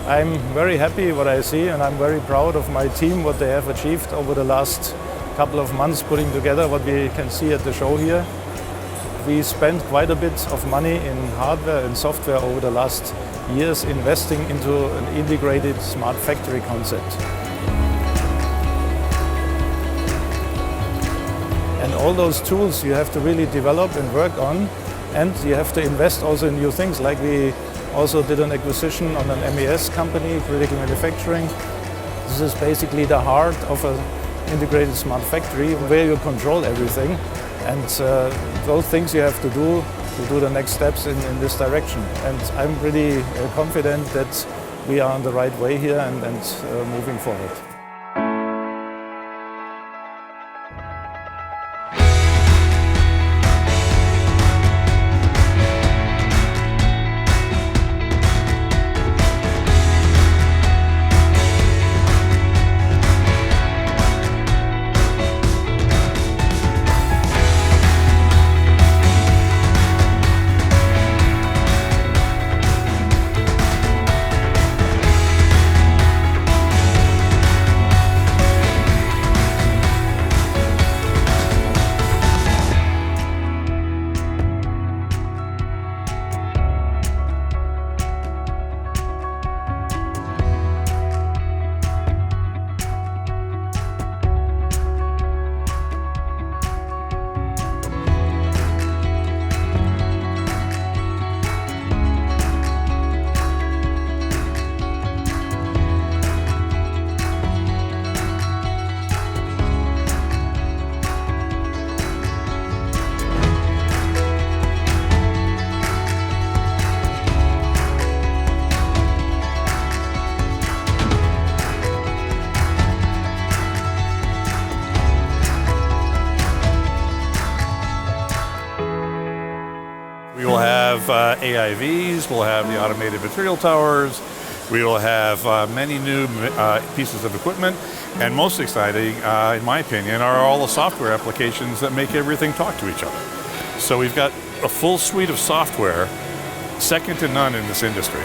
I'm very happy what I see, and I'm very proud of my team, what they have achieved over the last couple of months putting together what we can see at the show here. We spent quite a bit of money in hardware and software over the last years investing into an integrated smart factory concept. And all those tools you have to really develop and work on, and you have to invest also in new things, like we also did an acquisition on an MES company, critical manufacturing. This is basically the heart of an integrated smart factory where you control everything. And those things you have to do the next steps in this direction. And I'm really confident that we are on the right way here and moving forward. We will have AIVs, we'll have the automated material towers, we will have many new pieces of equipment, and most exciting, in my opinion, are all the software applications that make everything talk to each other. So we've got a full suite of software, second to none in this industry.